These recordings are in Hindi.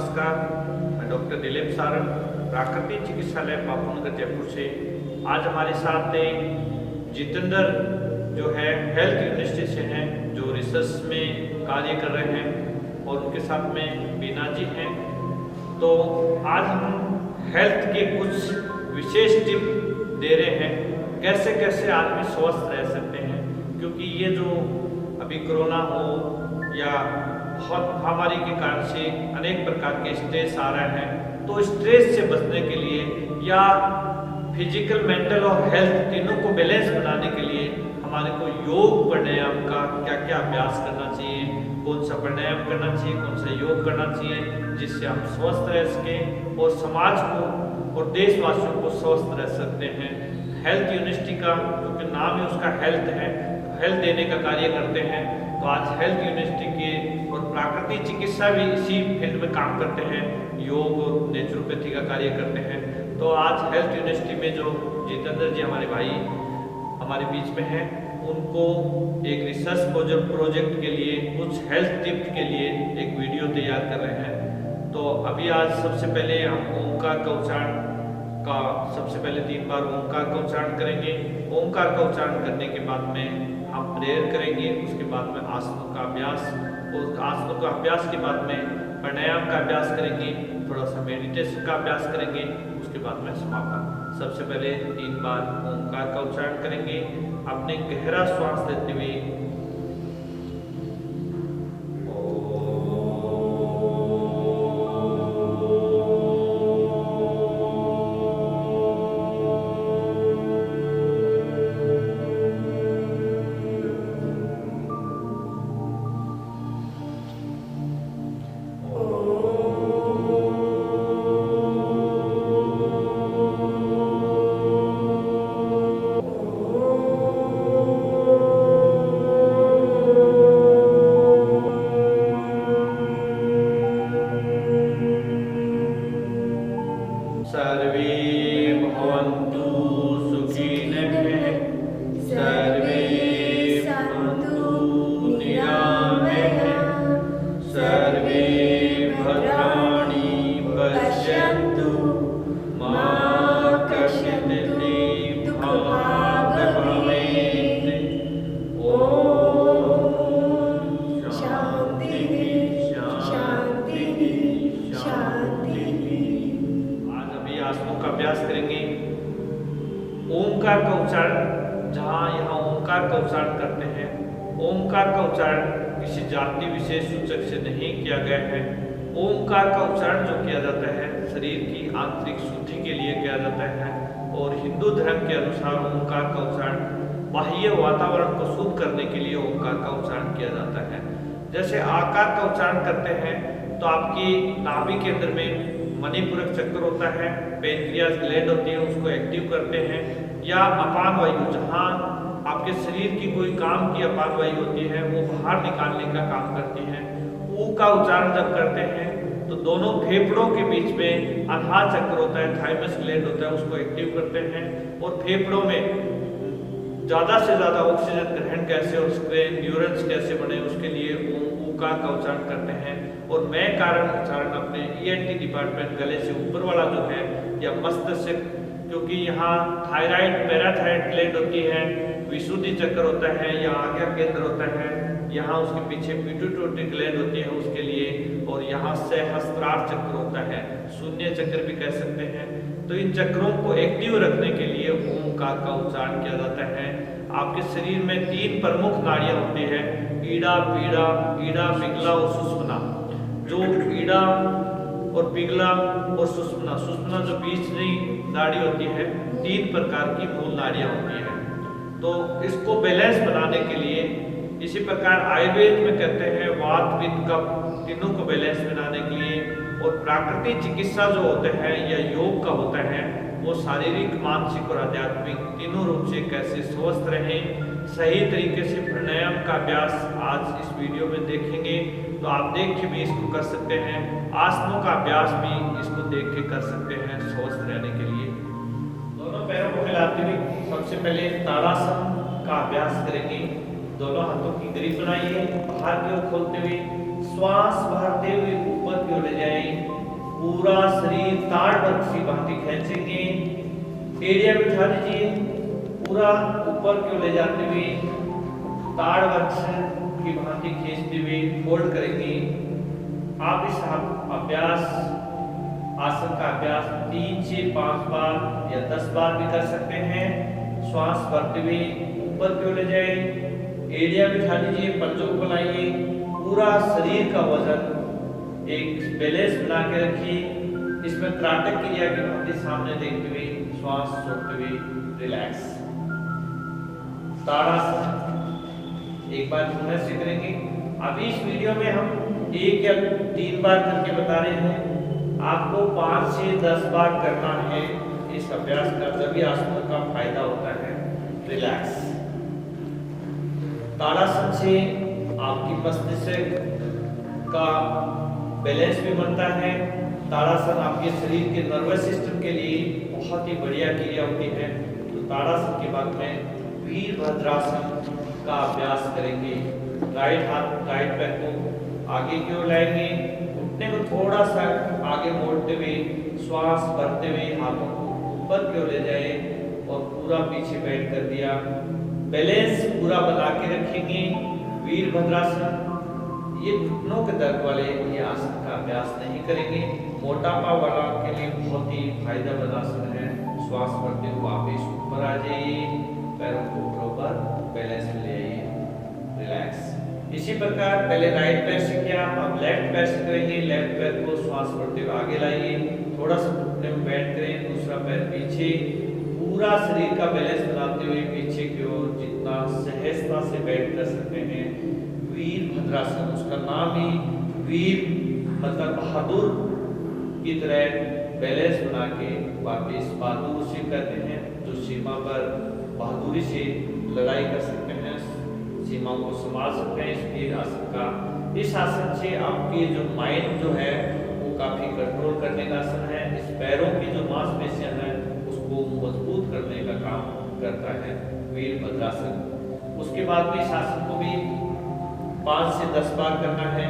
नमस्कार। मैं डॉक्टर दिलीप सारंग, प्राकृतिक चिकित्सालय बापूनगर जयपुर से। आज हमारे साथ जितेंद्र जो है हेल्थ यूनिवर्सिटी से हैं, जो रिसर्च में कार्य कर रहे हैं, और उनके साथ में बीना जी हैं। तो आज हम हेल्थ के कुछ विशेष टिप दे रहे हैं, कैसे कैसे आदमी स्वस्थ रह सकते हैं। क्योंकि ये जो अभी कोरोना हो या बहुत महामारी के कारण से अनेक प्रकार के स्ट्रेस आ रहे हैं, तो स्ट्रेस से बचने के लिए या फिजिकल, मेंटल और हेल्थ तीनों को बैलेंस बनाने के लिए हमारे को योग प्राणायाम का क्या क्या अभ्यास करना चाहिए, कौन सा प्राणायाम करना चाहिए, कौन सा योग करना चाहिए, जिससे हम स्वस्थ रह सकें और समाज को और देशवासियों को स्वस्थ रह सकते हैं। हेल्थ यूनिवर्सिटी का क्योंकि नाम ही उसका हेल्थ है, हेल्थ देने का कार्य करते हैं। तो आज हेल्थ यूनिवर्सिटी के और प्राकृतिक चिकित्सा भी इसी फील्ड में काम करते हैं, योग और नेचुरोपैथी का कार्य करते हैं। तो आज हेल्थ यूनिवर्सिटी में जो जितेंद्र जी हमारे भाई हमारे बीच में हैं, उनको एक रिसर्च प्रोजेक्ट के लिए कुछ हेल्थ टिप्स के लिए एक वीडियो तैयार कर रहे हैं। तो अभी आज सबसे पहले हम ओंकार का उच्चारण का सबसे पहले 3 बार ओंकार का उच्चारण करेंगे। ओंकार का उच्चारण करने के बाद में हम प्रेयर करेंगे, उसके बाद में आसनों का अभ्यास, और आसनों का अभ्यास के बाद में प्राणायाम का अभ्यास करेंगे, थोड़ा सा मेडिटेशन का अभ्यास करेंगे, उसके बाद में समापन। सबसे पहले 3 बार ओंकार का उच्चारण करेंगे। अपने गहरा श्वास लेते हुए सर्वे भवन्तु सुखिनः, सर्वे सन्तु निरामयः, सर्वे भद्राणि पश्यन्तु, मा कश्चित् दुःखभाग् भवेत्। ओम शांति शांति शांति। आसनों का अभ्यास करेंगे। ओंकार का उच्चारण, जहाँ यहाँ ओंकार का उच्चारण करते हैं, ओंकार का उच्चारण किसी जाति विशेष सूचक से नहीं किया गया है। ओंकार का उच्चारण जो किया जाता है शरीर की आंतरिक शुद्धि के लिए किया जाता है, और हिंदू धर्म के अनुसार ओंकार का उच्चारण बाह्य वातावरण को शुद्ध करने के लिए ओंकार का उच्चारण किया जाता है। जैसे आकार का उच्चारण करते हैं तो आपकी नाभि के अंदर में मणिपुरक चक्र होता है, पेनक्रियास ग्लैंड होती है, उसको एक्टिव करते हैं, या अपान वायु, जहाँ आपके शरीर की कोई काम की अपान वायु होती है वो बाहर निकालने का काम करती है। ऊ का उच्चारण जब करते हैं तो दोनों फेफड़ों के बीच में आधार चक्र होता है, थाइमस ग्लैंड होता है, उसको एक्टिव करते हैं, और फेफड़ों में ज़्यादा से ज़्यादा ऑक्सीजन ग्रहण कैसे और न्यूरॉन्स कैसे बने, उसके लिए ऊकार का उच्चारण करते हैं। और मैं कारण उच्चारण अपने ENT डिपार्टमेंट गले से ऊपर वाला जो है, या मस्तिष्क, क्योंकि यहाँ थायराइड पैराथायराइड ग्लैंड होती है, विशुद्धि चक्र होता है, या आज्ञा केंद्र होता है, यहाँ उसके पीछे पिट्यूटरी ग्लैंड होती है उसके लिए, और यहाँ सहस्त्रार चक्र होता है, शून्य चक्र भी कह सकते हैं। तो इन चक्रों को एक्टिव रखने के लिए ओंकार का उच्चारण किया जाता है। आपके शरीर में 3 प्रमुख नाड़ियाँ होती है, ईड़ा, पीड़ा, ईड़ा, पिघला और सुषुम्ना। जो ईड़ा और पिघला और सुषुम्ना, सुषुम्ना जो बीचली नाड़ी होती है, 3 प्रकार की मूल नाड़ियाँ होती है। तो इसको बैलेंस बनाने के लिए, इसी प्रकार आयुर्वेद में कहते हैं वात, पित्त, कफ, तीनों को बैलेंस बनाने के लिए, और प्राकृतिक चिकित्सा जो होते हैं या योग का होता है, वो शारीरिक, मानसिक और आध्यात्मिक तीनों रूप से कैसे स्वस्थ रहें, सही तरीके से प्राणायाम का अभ्यास आज इस वीडियो में देखेंगे। तो आप देख के भी इसको कर सकते हैं, आसनों का अभ्यास भी इसको देख के कर सकते हैं स्वस्थ रहने के लिए। दोनों पैरों को मिलाते हुए सबसे पहले ताड़ासन का अभ्यास करेंगे। दोनों हाथों की ग्रिप बनाइए, बाहर की ओर खोलते हुए, श्वास भरते हुए ऊपर की ओर ले जाएं, पूरा शरीर ताड़वृक्ष की भांति खींचेंगे। एड़ियां बिठा दीजिए, पूरा ऊपर की ओर ले जाते हुए ताड़वृक्ष की भांति खींचते हुए फोल्ड करेंगे। आप इस अभ्यास आसन का अभ्यास 3 से 5 बार या 10 बार भी कर सकते हैं। श्वास भरते हुए ऊपर की ओर ले जाए, एड़ियां बिठा दीजिए, पंजों को लाइए, पूरा शरीर का वजन एक बैलेंस बना के रखिए। इसमें त्राटक क्रिया की भांति सामने देखते हुए श्वास छोड़ते हुए रिलैक्स। ताड़ासन एक बार पुनः से करेंगे। अभी इस वीडियो में हम 1 या 3 बार करके बता रहे हैं, आपको 5 से 10 बार करना है। इस अभ्यास का तभी आसनों का फायदा होता है। रिलैक्स। ताड़ासन से आपकी मस्तिष्क का बैलेंस भी बनता है। ताड़ासन आपके शरीर के नर्वस सिस्टम के लिए बहुत ही बढ़िया क्रिया होती है। तो ताड़ासन के बाद में वीरभद्रासन का अभ्यास करेंगे। राइट हाथ राइट पैर को आगे की ओर लाएंगे, घुटने को थोड़ा सा आगे मोड़ते हुए श्वास भरते हुए हाथों को ऊपर की ओर ले जाए और पूरा पीछे बैठ कर दिया। बैलेंस पूरा बना के रखेंगे। वीरभद्रासन ये घुटनों के दर्द वाले ये आसन का अभ्यास नहीं करेंगे। मोटापा वाला के लिए बहुत ही फायदेमंद आसन है। श्वास भरते हुए वापस ऊपर आ जाइए, पैरों को बराबर बैलेंस में ले आइए। रिलैक्स। इसी प्रकार पहले राइट पैर से किया, अब लेफ्ट पैर से करेंगे। लेफ्ट पैर को श्वास भरते हुए आगे लाइए, थोड़ा सा घुटने में बैठ करें, दूसरा पैर पीछे, पूरा शरीर का बैलेंस बनाते हुए पीछे की ओर जितना सहजता से बैठ कर सकते हैं। वीरभद्रासन, उसका नाम ही वीर मतलब बहादुर की तरह बैलेंस बना के वापस बहादुर से करते हैं। जो सीमा पर बहादुरी से लड़ाई कर सकते हैं, सीमाओं को संभाल सकते हैं। इस आसन का, इस आसन से आपकी जो माइंड जो है वो काफी कंट्रोल करने का आसन है। इस पैरों की जो मांसपेशियां हैं उसको मजबूत करने का काम करता है वीरभद्रासन। उसके बाद में इस आसन को भी 5 से 10 बार करना है।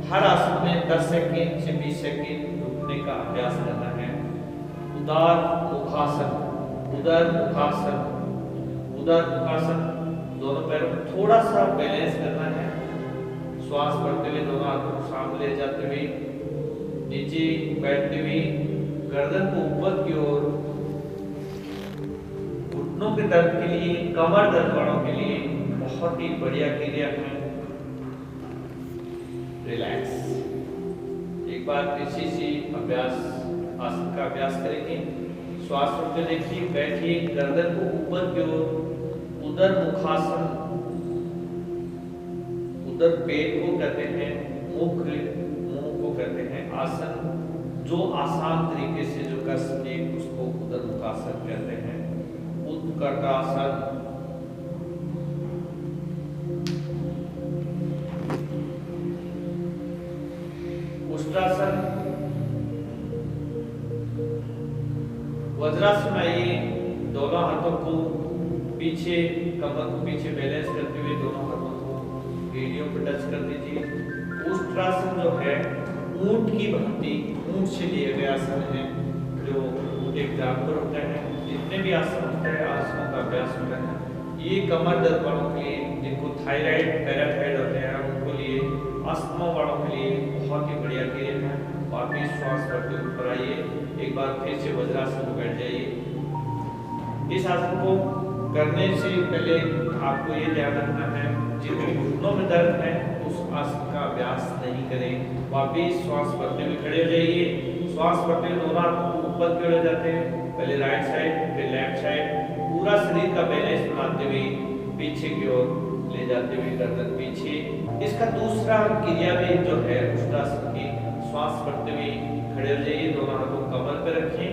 हर आसन में 10 सेकंड से 20 सेकंड रुकने का अभ्यास करना है। उदर मुखासन, उदर मुखासन, उदर मुखासन, दोनों पैरों को थोड़ा सा बैलेंस करना है। श्वास भरते हुए दोनों हाथों को सामने ले जाते हुए नीचे बैठते हुए गर्दन को ऊपर की ओर। घुटनों के दर्द के लिए, कमर दर्द वालों के लिए बहुत ही बढ़िया क्रिया है। रिलैक्स। एक बार इसी से अभ्यास आसन का अभ्यास करेंगे। श्वास रोकते देखिए, बैठिए, गर्दन को ऊपर की ओर, उदर मुखासन, उदर पेट को कहते हैं, मुंह को कहते हैं। आसन जो आसान तरीके से जो कर सके उसको उदर मुखासन कहते हैं। उत्कटासन, उष्ट्रासन, वज्रासन। आइए, दोनों हाथों को पीछे, कमर को पीछे बैलेंस करते हुए दोनों हाथों को एड़ियों पर टच कर दीजिए। उष्ट्रासन जो है ऊंट की भांति, ऊंट से लिए गए आसन है। जो ऊंट एक जानवर होता है, जितने भी आसन होते हैं आसनों का अभ्यास होता है। ये कमर दर्द वालों के लिए, जिनको थायराइड पैराथायराइड होते हैं उनको लिए, अस्थमा वालों के लिए बहुत ही बढ़िया क्रिया है। वापिस श्वास भरते ऊपर आइए, एक बार फिर से वज्रासन में बैठ जाइए। इस आसन को करने से पहले आपको ये ध्यान रखना है, जिनको घुटनों में दर्द है उस आसन का अभ्यास नहीं करें। वापिस श्वास भरते हुए खड़े हो जाइए। श्वास भरते हुए दोनों हाथ को ऊपर की ओर जाते हैं, पहले राइट साइड फिर लेफ्ट साइड, पूरा शरीर का बैलेंस बनाते हुए पीछे की ओर ले जाते हुए गर्दन पीछे। इसका दूसरा क्रिया भी जो है उष्ट्रासन की, श्वास भरते हुए खड़े हो जाइए, दोनों हाथों को कमर पर रखें,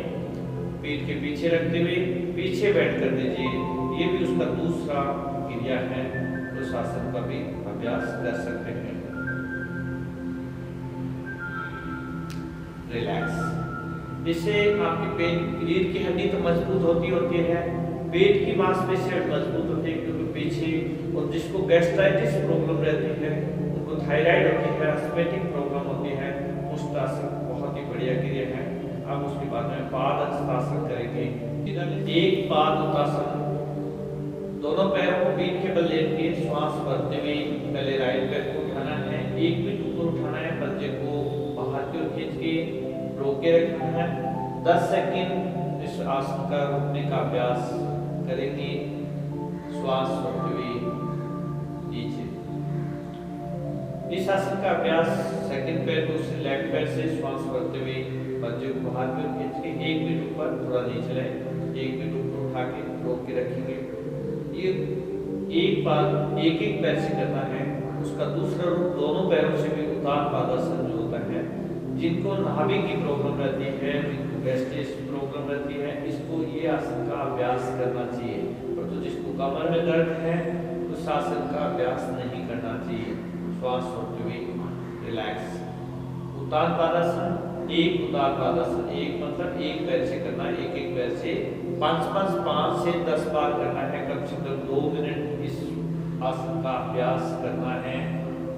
पीठ के पीछे रखते हुए पीछे बैठ कर दीजिए। ये भी उसका दूसरा क्रिया है। उस आसन का भी अभ्यास कर सकते हैं। रिलैक्स। इससे आपकी पेट रीढ़ की हड्डी तो मजबूत होती है, पेट की मांसपेशियां मजबूत होती है क्योंकि पीछे, और जिसको गैस्ट्राइटिस प्रॉब्लम रहती है, उनको थायराइड होती है, एस्थमेटिक प्रॉब्लम होती है, मुष्टासन बहुत ही बढ़िया क्रिया है। अब उसके बाद में पाद हस्तासन करेंगे। एक पाद उत्तासन, दोनों पैरों को पीठ के बल लेट के श्वास भरते हुए पहले राइट पैर को उठाना है, एक पीठ ऊपर उठाना है, पंजे को बाहर की ओर खींच के रोक के रखना है। 10 सेकंड इस आसन का रुकने का अभ्यास करेंगे, श्वास छोड़ते हुए नीचे। इस आसन का अभ्यास सेकंड पैर को से लेफ्ट पैर से श्वास भरते हुए पंजे को बाहर की ओर खींच के एक पीठ ऊपर थोड़ा नीचे लाए, एक पीठ ऊपर उठा के रोक के रखेंगे। ये एक बार एक एक पैर से करना है। उसका दूसरा रूप दोनों पैरों से भी उतान पादासन जो होता है, जिनको नाभि की प्रॉब्लम रहती है, जिनको गैस्ट्रिक प्रॉब्लम रहती है, इसको ये आसन का अभ्यास करना चाहिए। और तो जिसको कमर में दर्द है उस आसन का अभ्यास नहीं करना चाहिए। श्वास छोड़ते हुए रिलैक्स। उतान पादासन, एक उतान पादासन, एक मतलब एक पैर से करना है, एक एक पैर से 5 से 10 बार करना है। कम से कम 2 मिनट इस आसन का अभ्यास करना है।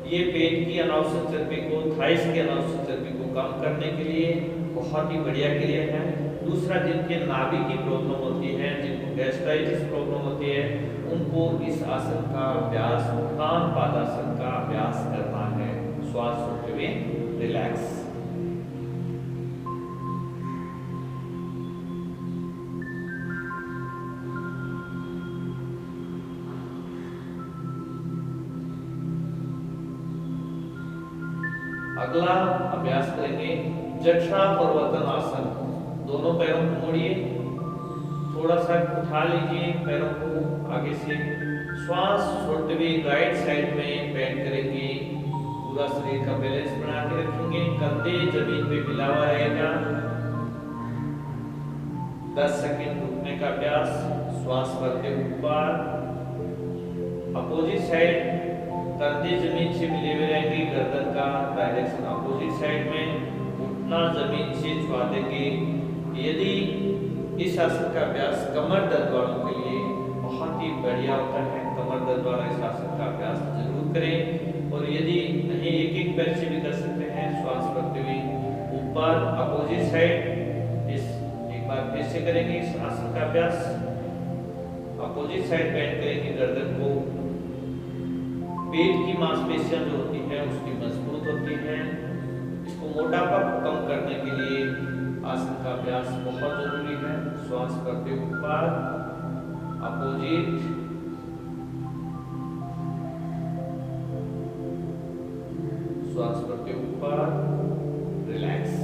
ये पेट की अनावश्यक चर्बी को, थाइस की अनावश्यक चर्बी को कम करने के लिए बहुत ही बढ़िया क्रिया है। दूसरा, जिनके नाभि की प्रॉब्लम होती है, जिनको गैस्ट्राइटिस प्रॉब्लम होती है, उनको इस आसन का अभ्यास, उतान पादासन का अभ्यास करना है। श्वास छोड़ते हुए रिलैक्स। अगला अभ्यास करेंगे जठरा परिवर्तन आसन। दोनों पैरों को मोड़िए, थोड़ा सा उठा लीजिए पैरों को आगे से, श्वास छोड़ते हुए राइट साइड में बेंड करेंगे, पूरा शरीर का बैलेंस बना के रखेंगे, कंधे जमीन पे मिला हुआ रहेगा। 10 सेकंड रुकने का अभ्यास, श्वास भरते ऊपर, अपोजिट साइड कंधे जमीन से मिले हुए रहेंगे, गर्दन का डायरेक्शन अपोजिट साइड में, घुटना जमीन से छुआ देंगे। यदि इस आसन का अभ्यास कमर दर्द वालों के लिए बहुत ही बढ़िया होता है, कमर दर्द वाला इस आसन का अभ्यास जरूर करें। और यदि नहीं, एक एक पैर से भी कर सकते हैं। श्वास भरते हुए ऊपर अपोजिट साइड, इस एक बार फिर से करेंगे इस आसन का अभ्यास। अपोजिट साइड बेंड करेंगे गर्दन को, पेट की मांसपेशियां जो होती है उसकी मजबूत होती है। इसको मोटापा कम करने के लिए आसन का अभ्यास बहुत जरूरी है। श्वास करते ऊपर अपोजिट, श्वास करते ऊपर रिलैक्स।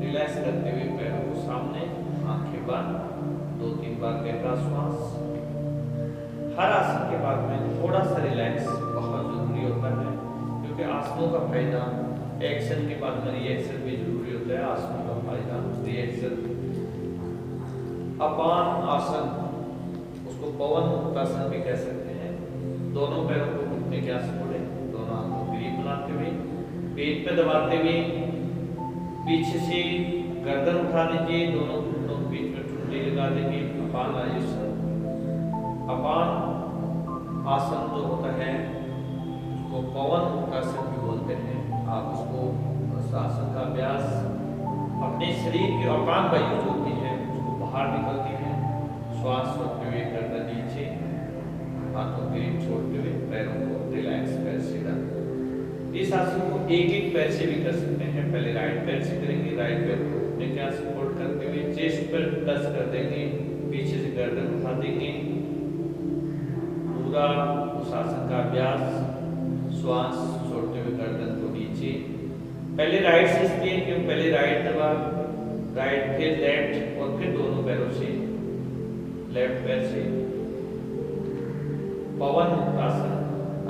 रिलैक्स करते हुए पैरों को सामने, आंखें बंद, 2-3 बार गहरा श्वास। हर आसन के बाद में थोड़ा सा रिलैक्स बहुत जरूरी होता है, क्योंकि आसनों का फायदा, एक्शन के बाद में रिएक्शन भी जरूरी होता है। आसनों का फायदा रिएक्शन। अपान आसन, उसको पवन मुक्तासन भी कह सकते हैं। दोनों पैरों को घुटने के आस मोड़े, दोनों हाथों को ग्रीप बनाते हुए, पेट पे दबाते हुए, पीछे से गर्दन उठा लीजिए, दोनों घुटनों के बीच में ठुड्डी लगा देंगे। अपान आसन। अपान आसन जो होता है उसको पवन मुक्तासन भी बोलते हैं। आप उसको उस आसन का अभ्यास, अपने शरीर की अपान वायु जो होती है उसको बाहर निकलती है। श्वास छोड़ते हुए गर्दन नीचे, हाथों के छोड़ते हुए पैरों को रिलैक्स, पैर सीधा। इस आसन को एक एक पैर से भी कर सकते हैं। पहले राइट पैर से करेंगे, राइट पैर को घुटने के आस सपोर्ट करते हुए चेस्ट पर टच कर देंगे, पीछे से गर्दन उठा देंगे। पूरा उस आसन का अभ्यास, श्वास छोड़ते हुए गर्दन को नीचे। पहले राइट से इसलिए क्यों, पहले राइट दबा, राइट फिर लेफ्ट, और फिर दोनों पैरों से, लेफ्ट पैर से। पवन मुक्तासन,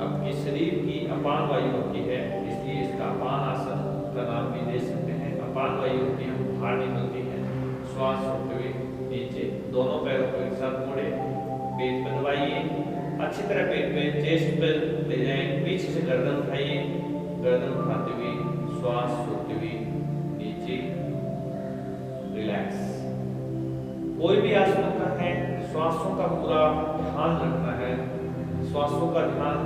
आपके शरीर की अपान वायु होती है, इसलिए इसका अपान आसन का नाम भी दे सकते हैं। अपान वायु होती है, वो बाहर निकलती है। श्वास छोड़ते हुए नीचे, दोनों पैरों को एक साथ मोड़े, पेट पे दबाइए, अच्छी तरह पेट पे, चेस्ट पे ले जाएं, पीछे से गर्दन उठाइए, गर्दन उठाते हुए श्वास छोड़ते हुए नीचे, रिलैक्स। कोई भी आसन का है, श्वासों का पूरा ध्यान रखना है। श्वासों का ध्यान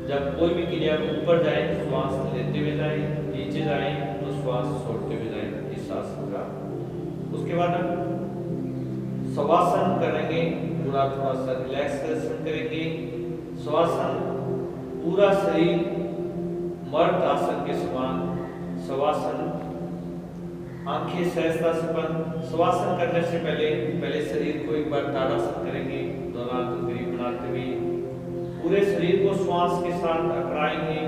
जब कोई भी क्रिया ऊपर जाए श्वास लेते हुए जाए, नीचे जाए तो श्वास छोड़ते हुए जाए, इस आसन का। उसके बाद हम शवासन करेंगे, पूरा थोड़ा सा रिलैक्सेशन करेंगे। शवासन पूरा शरीर मर्द आसन के समान। शवासन आंखें सहजता से बंद। शवासन करने से पहले शरीर को एक बार ताड़ासन करेंगे, दोनों हाथ ग्रीव बनाते हुए पूरे शरीर को श्वास के साथ अकड़ाएंगे।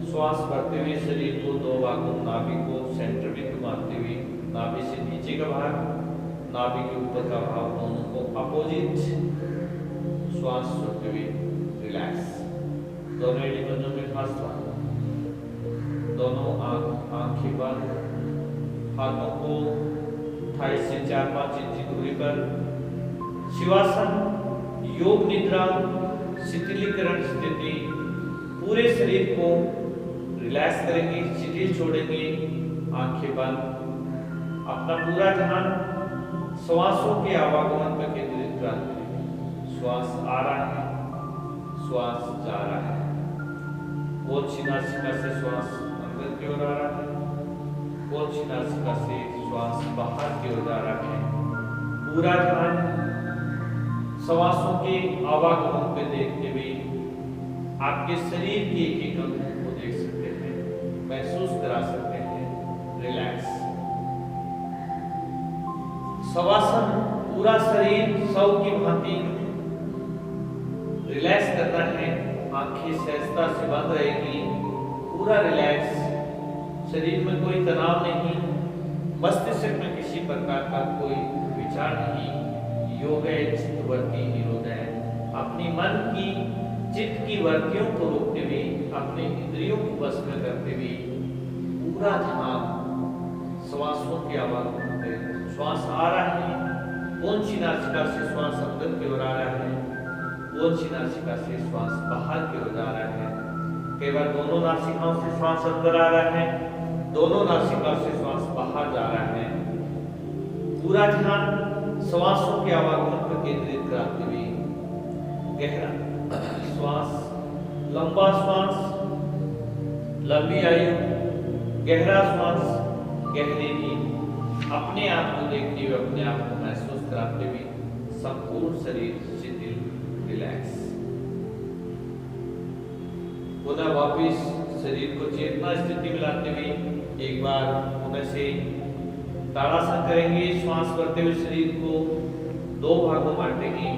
श्वास भरते हुए शरीर को दो भागों, नाभि को सेंटर में घुमाते हुए, नाभि से नीचे का भाग, नाभि के ऊपर का भाग, दोनों को अपोजिट श्वास छोड़ते हुए रिलैक्स। दोनों एड़ी बंधों में खास दोनों आंखें बंद, हाथों को थाई से 4-5 इंच दूरी पर। शिवासन योग निद्रा शिथिलीकरण स्थिति। पूरे शरीर को रिलैक्स करेंगे, शिथिल छोड़ेंगे, आंखें बंद। अपना पूरा ध्यान श्वासों के आवागमन पर केंद्रित करें। श्वास आ रहा है, श्वास जा रहा है। गोलछी नासिका से श्वास अंदर की ओर आ रहा है, गोलछी नासिका से श्वास बाहर की ओर जा रहा है। पूरा ध्यान श्वासों के आवागमन पे देखते हुए आपके शरीर के एक अंगों को देख सकते हैं, महसूस करा सकते हैं। रिलैक्स। शवासन पूरा शरीर शव की भांति रिलैक्स करना है। आंखें सहजता से बंद रहेगी, पूरा रिलैक्स। शरीर में कोई तनाव नहीं, मस्तिष्क में किसी प्रकार का कोई विचार नहीं। योग है चित्तवृत्ति निरोध है। अपनी मन की चित्त की वृत्तियों को रोकते हुए, अपने इंद्रियों को वश में करते हुए पूरा ध्यान श्वासों के आवागमन पे। श्वास आ रहा है, कौन सी नासिका से श्वास अंदर की ओर आ रहा है, कौन सी नासिका से श्वास बाहर की ओर जा रहा है। कई बार दोनों नासिकाओं से श्वास अंदर आ रहा है, दोनों नासिकाओं से श्वास बाहर जा रहा है। पूरा ध्यान श्वासों के आवागमन पर केंद्रित कराते हुए गहरा श्वास, लंबा श्वास, लंबी आयु, गहरा श्वास, गहरी नींद। अपने आप को देखते हुए, अपने आप को महसूस कराते हुए संपूर्ण शरीर शिथिल, रिलैक्स। पुनः वापिस शरीर को चेतना स्थिति में लाते हुए एक बार पुनः से ताड़ासन करेंगे। श्वास करते हुए शरीर को दो भागों में बांटेंगे।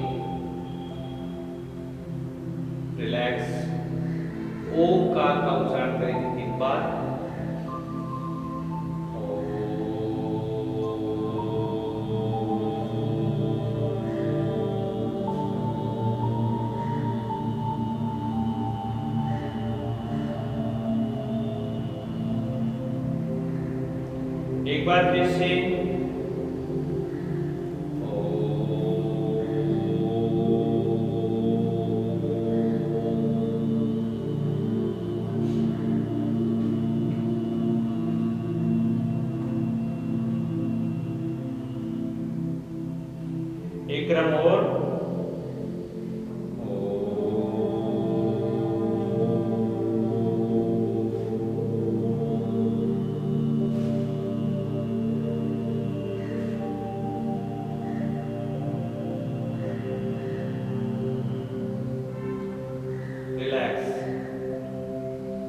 रिलैक्स। ओमकार का उच्चारण करेंगे 3 बार। एक बार फिर से एक क्रम और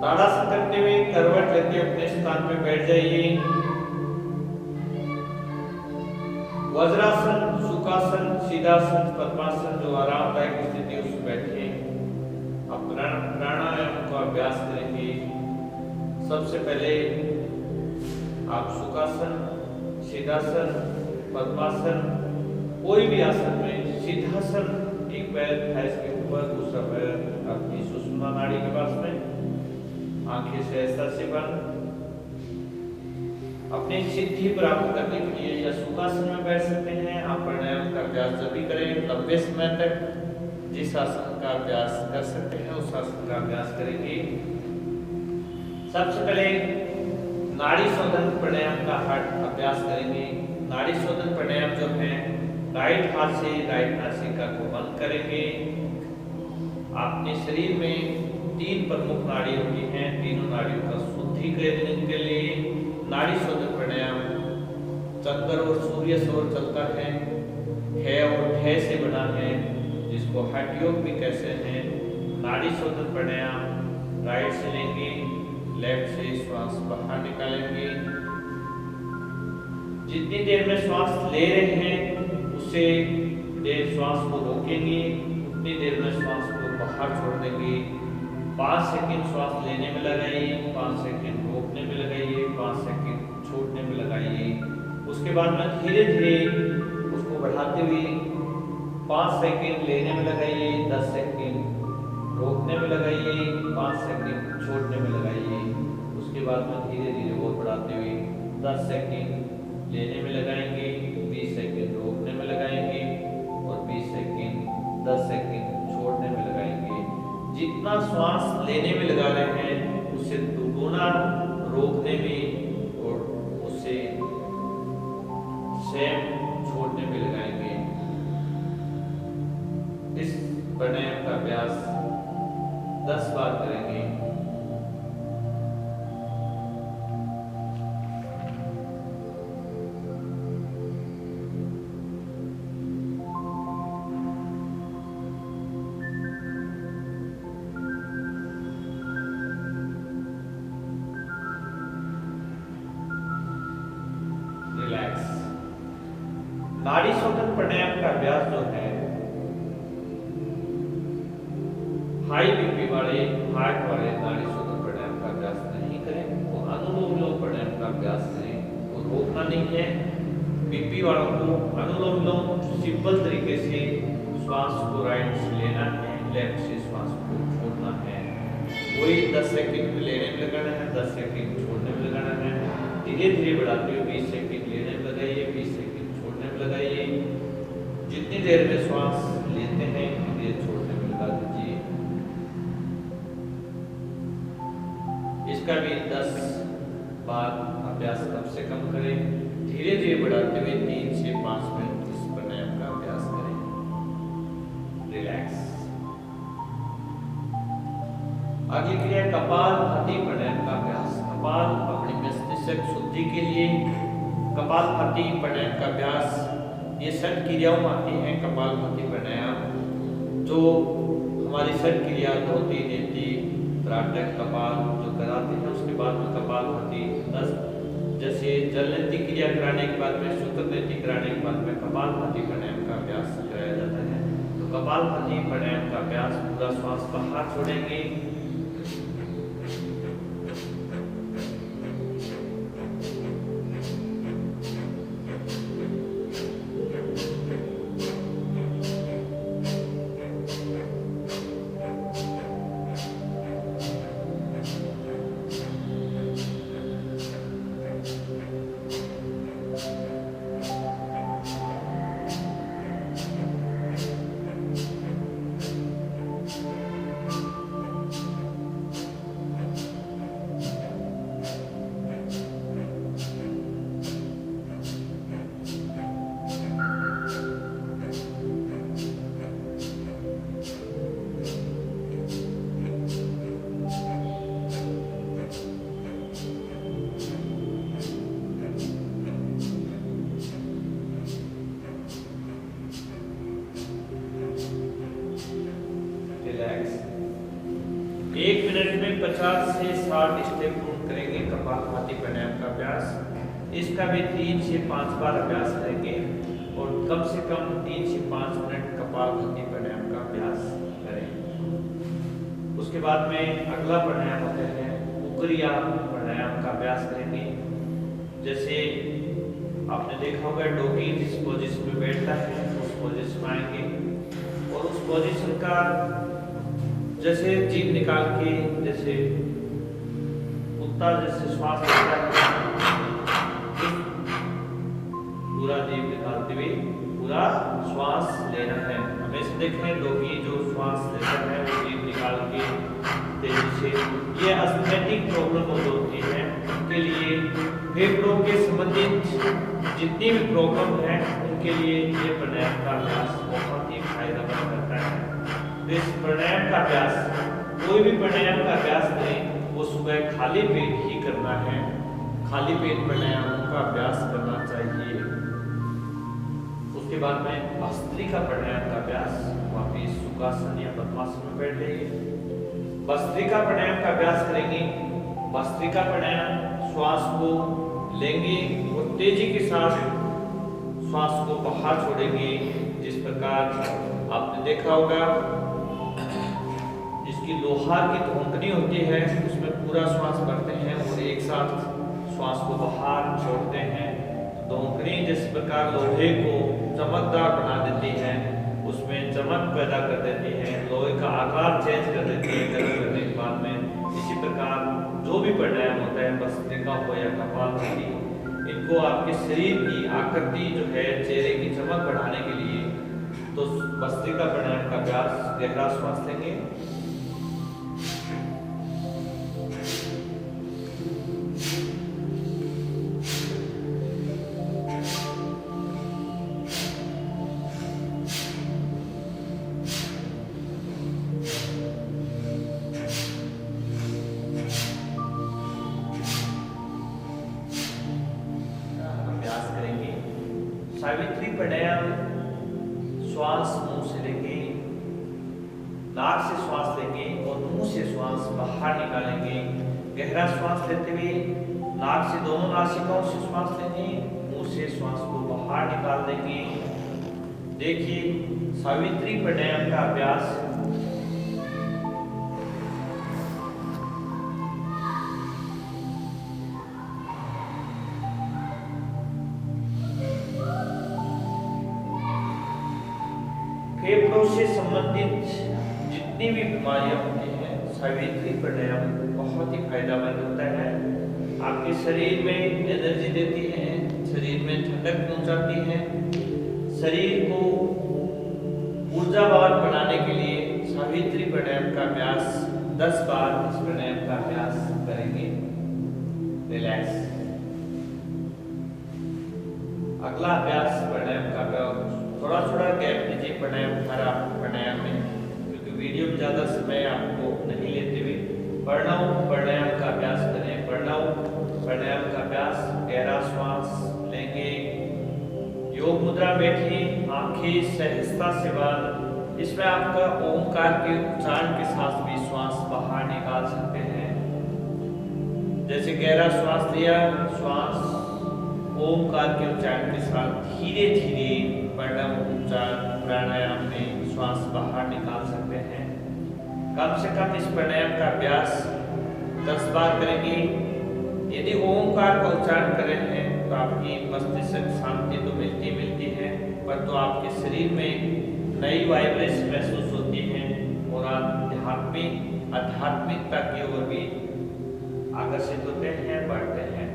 ताड़ासन करते हुए करवट लेते अपने स्थान पे बैठ जाइए। वज्रासन, सुखासन, सीधासन, पद्मासन जो आरामदायक स्थिति है उसमें बैठिए। अब प्राणायाम का अभ्यास करेंगे। सबसे पहले आप सुखासन, सीधासन, पद्मासन, कोई भी आसन में सीधासन, एक पैर भैंस के ऊपर, दूसरा पैर अपनी सुषुम्ना नाड़ी के पास में, आंखें सहजता से बंद। अपनी सिद्धि प्राप्त करने के लिए या सुखासन में बैठ सकते हैं। आप प्राणायाम का अभ्यास जब भी करें लंबे समय तक जिस आसन का अभ्यास कर सकते हैं उस आसन का अभ्यास करेंगे। सबसे पहले नाड़ी शोधन प्राणायाम का अभ्यास करेंगे। नाड़ी शोधन प्राणायाम जो है राइट हाथ से राइट नासिका को बंद करेंगे। अपने शरीर में तीन प्रमुख नाड़ी होती हैं। तीनों नाड़ियों का शुद्धिकरण के लिए नाड़ी शोधन प्राणायाम चंद्र और सूर्य से और चलता है, ख और ठ से बना है, जिसको हठ योग भी कहते हैं। नाड़ी शोधन प्राणायाम राइट से लेंगे, लेफ्ट से श्वास बाहर निकालेंगे। जितनी देर में श्वास ले रहे हैं उससे देर श्वास को रोकेंगे, उतनी देर में श्वास को बाहर छोड़ देंगे। 5 सेकंड श्वास लेने में लगाइए, 5 सेकंड रोकने में लगाइए, 5 सेकंड छोड़ने में लगाइए। उसके बाद में धीरे धीरे उसको बढ़ाते हुए 5 सेकंड लेने में लगाइए, 10 सेकंड रोकने में लगाइए, 5 सेकंड छोड़ने में लगाइए। उसके बाद में धीरे धीरे वो बढ़ाते हुए 10 सेकंड लेने में लगाएंगे, 20 सेकंड रोकने में लगाएंगे और 20 सेकंड 10 सेकंड छोड़ने में लगाएंगे। जितना श्वास लेने में लगा रहे हैं उससे दुगुना रोकने में और उससे सेम छोड़ने में लगाएंगे। इस प्राणायाम का अभ्यास 10 बार करेंगे। रिलैक्स। नाड़ी शोधन प्राणायाम का अभ्यास जो है हाई बीपी वाले, हार्ट वाले नाड़ी शोधन प्राणायाम का अभ्यास नहीं करें, वो अनुलोम विलोम प्राणायाम का अभ्यास करें। वो रोकना नहीं है। बीपी वालों को अनुलोम विलोम सिंपल तरीके से श्वास को राइट से लेना है, लेफ्ट से श्वास को छोड़ना है। वही 10 सेकंड में लेने में लगाना है, 10 सेकंड छोड़ने में लगाना है। धीरे धीरे बढ़ाते हुए 20 सेकंड लेने में लगाइए, 20 सेकंड छोड़ने में लगाइए। जितनी देर में श्वास लेते हैं उतनी देर छोड़ने में लगा दीजिए। इसका भी 10 बार अभ्यास कम से कम करें। धीरे धीरे बढ़ाते हुए 3 से 5 मिनट इस प्राणायाम का अभ्यास करें। रिलैक्स। आगे क्रिया कपालभाति प्राणायाम का अभ्यास। कपाल अपनी मस्तिष्क शुद्धि के लिए कपालभाति प्राणायाम का अभ्यास, ये षट क्रियाओं में आती हैं। कपालभाति प्राणायाम जो हमारी षट क्रिया धोती, नेति, त्राटक, कपाल जो कराते हैं, उसके बाद में कपालभाति 10 जैसे जल नेति क्रिया कराने के बाद में, सूत्र नेति कराने के बाद में कपालभाति प्राणायाम का अभ्यास कराया जाता है। तो कपालभाति प्राणायाम का अभ्यास पूरा श्वास बाहर छोड़ेंगे। एक मिनट में 50 से 60 स्टेप पूर्ण करेंगे कपालभाति प्राणायाम का अभ्यास। इसका भी 3 से 5 बार अभ्यास करेंगे और कम से कम 3 से 5 मिनट कपालभाति प्राणायाम का अभ्यास करें। उसके बाद में अगला प्राणायाम होता है उकरिया प्राणायाम का अभ्यास करेंगे। जैसे आपने देखा होगा डॉगी जिस पोजीशन में बैठता है उस पोजीशन में आएंगे और उस पोजीशन का जैसे जीभ निकाल के, जैसे कुत्ता जैसे श्वास लेता है, पूरा जीभ निकालते हुए पूरा श्वास लेना है। हमेशा देखें डॉगी जो श्वास लेता है वो जीभ निकाल के तेजी से। ये अस्थेटिक प्रॉब्लम होती है, उनके लिए फेफड़ों के संबंधित जितनी भी प्रॉब्लम है उनके लिए ये प्राणायाम का अभ्यास बहुत ही फायदेमंद करता है। इस प्राणायाम का अभ्यास कोई भी प्राणायाम का अभ्यास करें वो सुबह खाली पेट ही करना है। खाली पेट प्राणायाम का अभ्यास करना चाहिए। उसके बाद में भस्त्रिका प्राणायाम का अभ्यास, वापिस सुखासन या पद्मासन में बैठ जाइए। भस्त्रिका प्राणायाम का अभ्यास करेंगे। भस्त्रिका प्राणायाम श्वास को लेंगे और तेजी के साथ श्वास को बाहर छोड़ेंगे। जिस प्रकार आपने देखा होगा जिसकी लोहार की धोंकनी होती है उसमें पूरा श्वास भरते हैं और एक साथ श्वास को बाहर छोड़ते हैं। धोंकनी जिस प्रकार लोहे को चमकदार बना देती है, उसमें चमक पैदा कर देती है, लोहे का आकार चेंज कर देती है गर्म करने के बाद में। इसी प्रकार जो भी प्राणायाम होता है, भस्त्रिका हो या कपालभाति, इनको आपके शरीर की आकृति जो है, चेहरे की चमक बढ़ाने के लिए तो भस्त्रिका प्राणायाम का अभ्यास। गहरा श्वास लेंगे, सावित्री प्राणायाम। श्वास मुंह से लेंगे, नाक से श्वास लेंगे और मुंह से श्वास बाहर निकालेंगे। गहरा श्वास लेते हुए नाक से दोनों नासिकाओं से श्वास लेंगे, मुंह से श्वास को बाहर निकाल देंगे। देखिए सावित्री प्राणायाम का अभ्यास। फेफड़ों से संबंधित जितनी भी बीमारियां होती हैं, सावित्री प्राणायाम बहुत ही फायदेमंद होता है। आपके शरीर में एनर्जी देती है, शरीर में ठंडक पहुंचाती है। शरीर को ऊर्जावान बनाने के लिए सावित्री प्राणायाम का अभ्यास 10 बार इस प्राणायाम का अभ्यास करेंगे। रिलैक्स। अगला अभ्यास प्राणायाम का अभ्यास। थोड़ा थोड़ा गैप दीजिए प्राणायाम में, क्योंकि वीडियो में ज़्यादा समय आपको नहीं लेते हुए प्रणव प्राणायाम का अभ्यास करें। प्रणव प्राणायाम का अभ्यास। गहरा श्वास लेंगे, योग मुद्रा बैठिए, आंखें सहजता से बंद। इसमें आपका ओमकार के उच्चारण के साथ भी श्वास बाहर निकाल सकते हैं। जैसे गहरा श्वास लिया, श्वास ओमकार के उच्चारण के साथ धीरे धीरे प्रणव उच्चार प्राणायाम में श्वास बाहर निकाल सकते हैं। कम से कम इस प्राणायाम का अभ्यास 10 बार करेंगे। यदि ओमकार का उच्चारण कर रहे हैं तो आपकी मस्तिष्क शांति तो मिलती है, पर तो आपके शरीर में नई वाइब्रेशन महसूस होती है और आध्यात्मिकता की ओर भी आकर्षित होते हैं, बढ़ते हैं।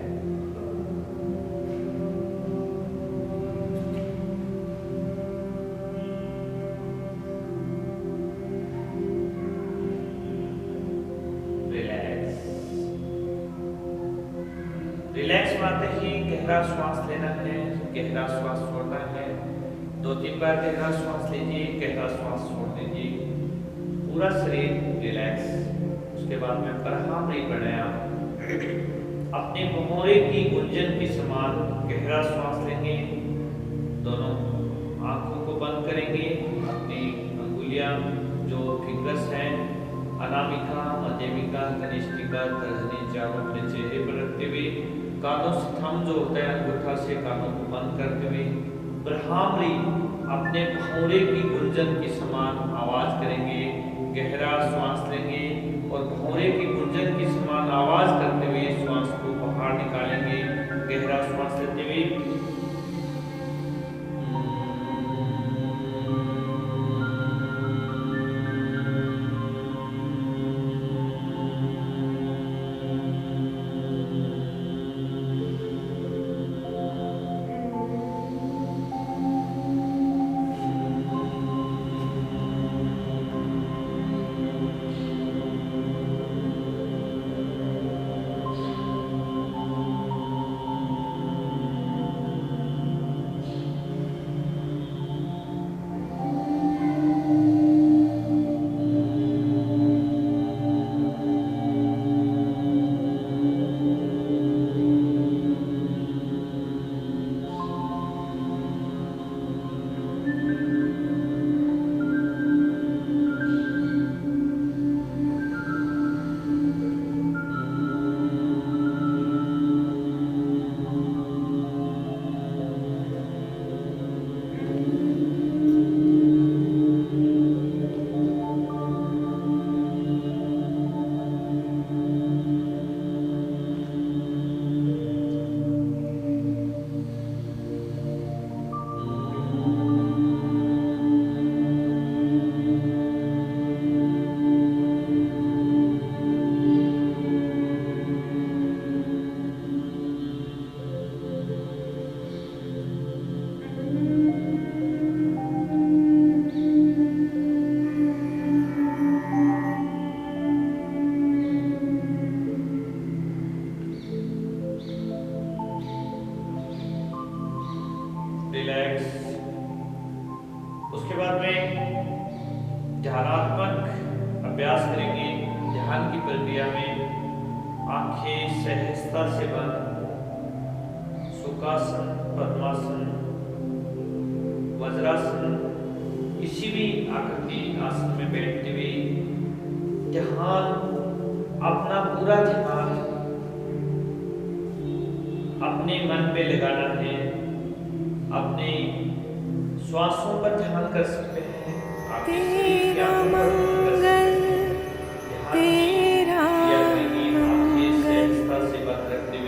रिलैक्स मारते ही गहरा श्वास लेना है, गहरा श्वास छोड़ना है। 2-3 बार गहरा श्वास लीजिए, गहरा श्वास छोड़ दीजिए, पूरा शरीर रिलैक्स। उसके बाद में ब्रह्मांडी प्राणायाम। अपने भौहोरे की गुंजन के समान गहरा श्वास लेंगे, दोनों आंखों को बंद करेंगे। अपनी अंगुलियां जो फिंगर्स हैं, अनामिका, मध्यमिका, कनिष्ठिका, तर्जनी, चारों अपने चेहरे पर रखते हुए कानों से थंब जो होता है अंगूठा से कानों को बंद करते हुए ब्रह्मांडी अपने भौरे की गुंजन के समान आवाज करेंगे। गहरा श्वास लेंगे और भौरे की गुंजन के समान आवाज करते हुए श्वास को बाहर निकालेंगे। गहरा श्वास लेते हुए रिलैक्स। उसके बाद में ध्यानात्मक अभ्यास करेंगे। ध्यान की प्रक्रिया में आंखें सहजता से बंद, सुखासन, पद्मासन, वज्रासन, किसी भी आकृति आसन में बैठते हुए ध्यान, अपना पूरा ध्यान अपने मन पे लगाना है। अपने श्वासों पर ध्यान कर सकते हैं। तेरा मंगल, तेरा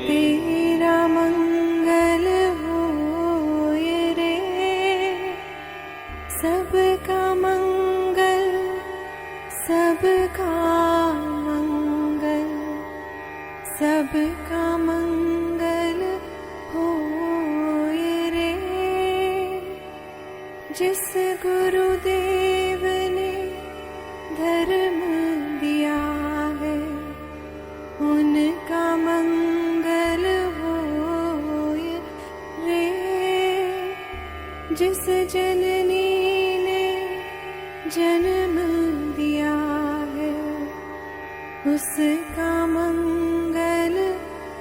तेरा मंगल होए रे, सबका मंगल, सबका मंगल, सबका मंगल होए रे। जिस गुरुदेव ने धर्म दिया है, उनका मंगल होए रे। जिस जननी ने जन्म दिया है, उसका मंगल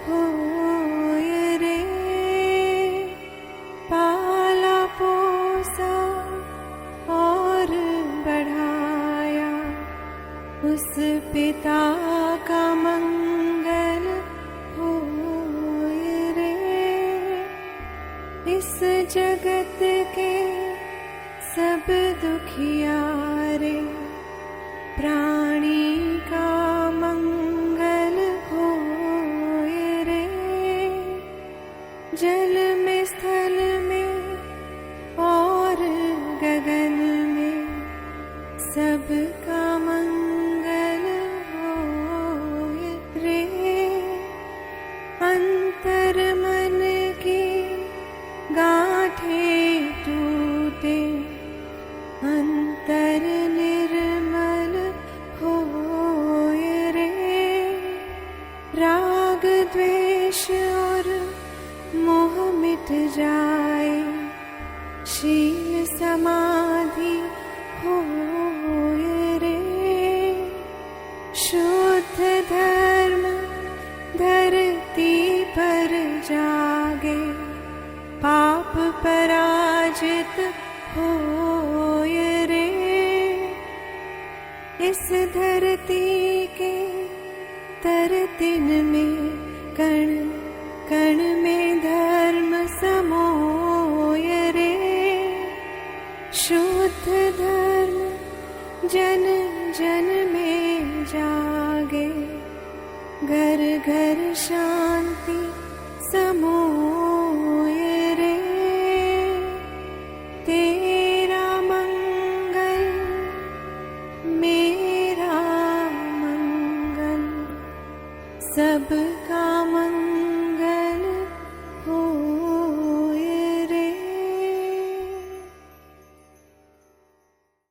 होए रे। पाला पोसा और बढ़ाया, उस पिता का मंगल होए रे। इस जगत के सब दुखियारे प्राणी का मंगल होए रे। जल में, स्थल में और गगन में सबका मंगल होए रे। अंतर मन की गांठें टूटे, अंतर निर्मल होए रे। राग द्वेष और मोह मिट जाए, शील समाधि होए रे। शुद्ध धर्म धरती पर जागे, पाप पराजित होए रे। इस धरती के तरतिन में, कण कण में धर्म समोए रे। शुद्ध धर्म जन जन में जागे, घर घर शांति समोए रे। तेरा मंगल, मेरा मंगल, सबका मंगल